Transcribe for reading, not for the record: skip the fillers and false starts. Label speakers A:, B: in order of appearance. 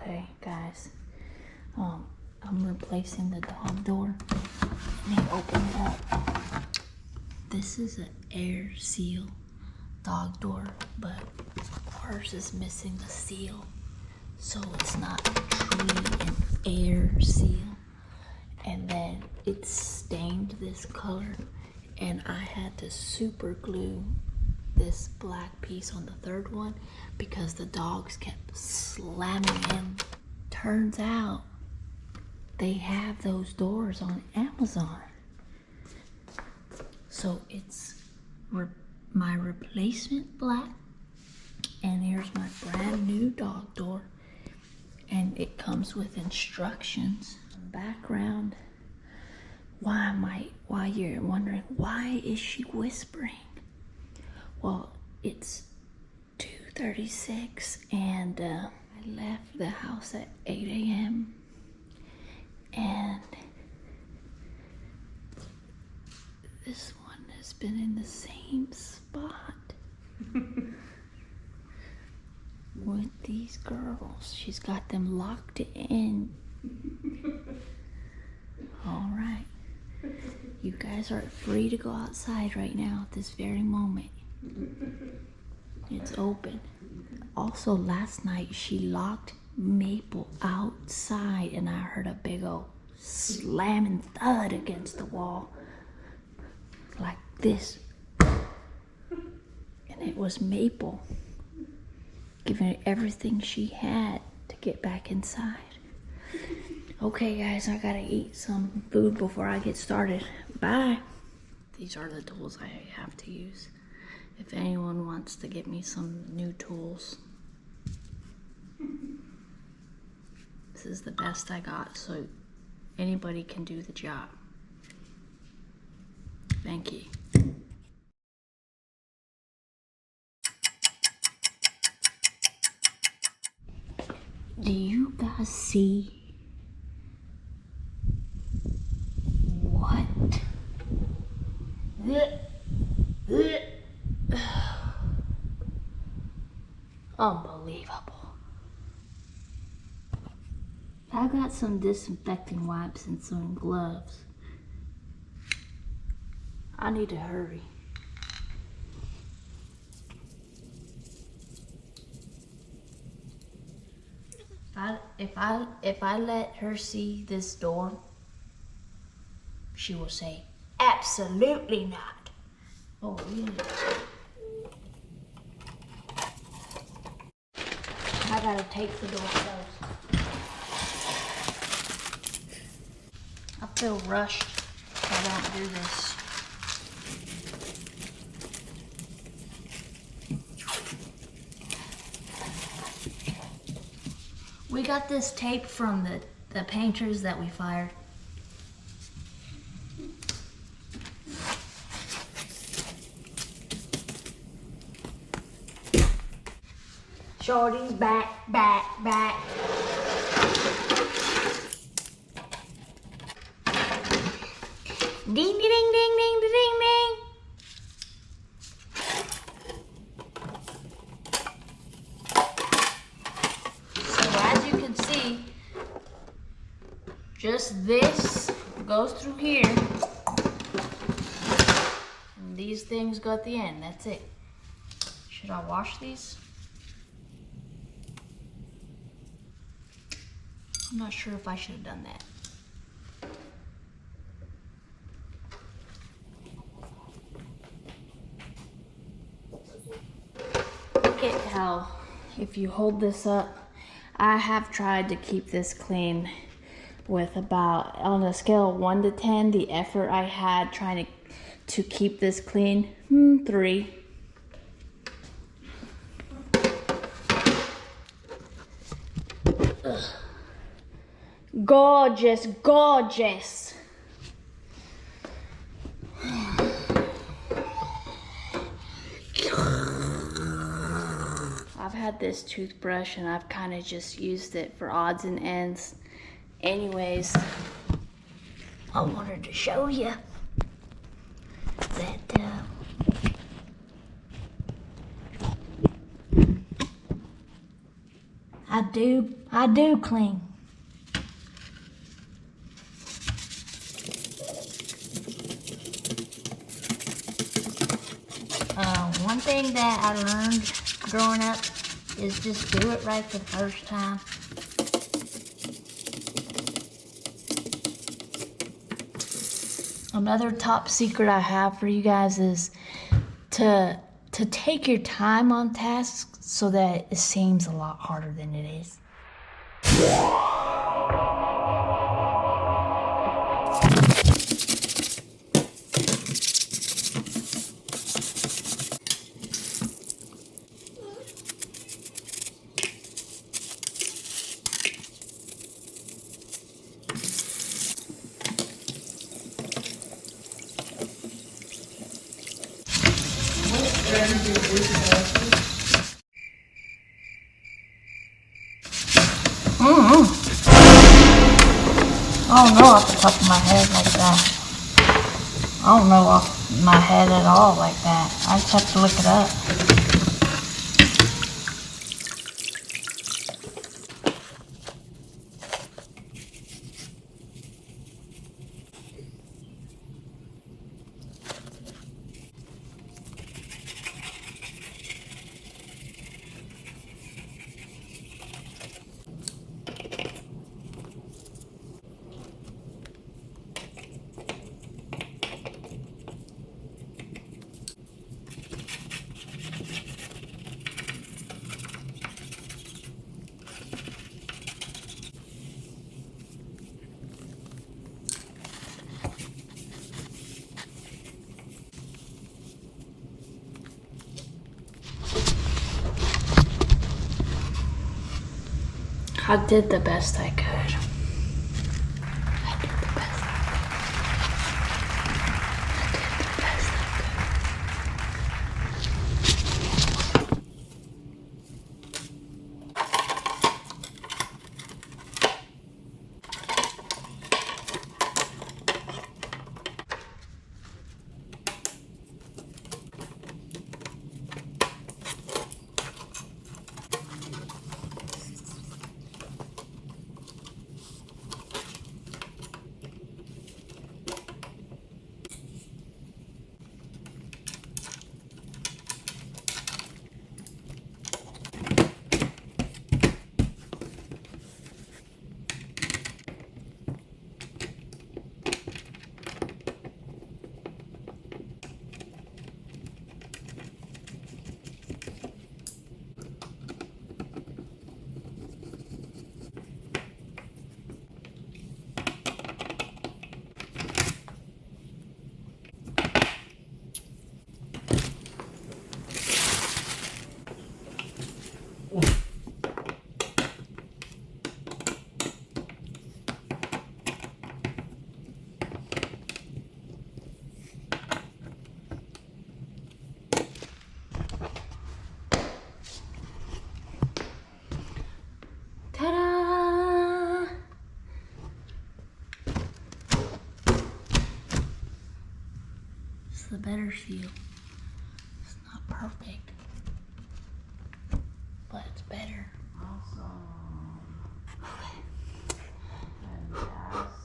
A: Okay, guys. I'm replacing the dog door. Let me open it up. This is an Airseal dog door, but ours is missing the seal, so it's not truly an Airseal. And then it's stained this color, and I had to super glue this black piece on the third one because the dogs kept slamming in. Turns out they have those doors on Amazon. So it's my replacement black, and here's my brand new dog door, and it comes with instructions. Background. Why you're wondering, why is she whispering? Well, it's 2:36 and I left the house at 8 a.m. and this one has been in the same spot with these girls. She's got them locked in. All right. You guys are free to go outside right now at this very moment. It's open. Also, last night she locked Maple outside and I heard a big old slamming thud against the wall. Like this. And it was Maple giving it everything she had to get back inside. Okay guys, I gotta eat some food before I get started. Bye. These are the tools I have to use. If anyone wants to get me some new tools. This is the best I got, so anybody can do the job. Thank you. Do you guys see what? Unbelievable. I got some disinfecting wipes and some gloves. I need to hurry. If I let her see this door, she will say, absolutely not. Oh, really? I gotta take the door closed. I feel rushed if I don't do this. We got this tape from the painters that we fired. Shorty's back. Ding, ding, ding, ding, ding, ding, ding. So as you can see, just this goes through here. And these things go at the end, that's it. Should I wash these? I'm not sure if I should have done that. Look at how, if you hold this up, I have tried to keep this clean with about, on a scale of 1 to 10, the effort I had trying to keep this clean, 3. Ugh. Gorgeous, gorgeous. I've had this toothbrush and I've kind of just used it for odds and ends. Anyways, I wanted to show you that I I do clean. One thing that I learned growing up is just do it right the first time. Another top secret I have for you guys is to take your time on tasks so that it seems a lot harder than it is. I don't know off the top of my head like that. I don't know off my head at all like that. I just have to look it up. I did the best I could. Ta-da! It's the better seal. It's not perfect, but it's better.
B: Awesome. Fantastic.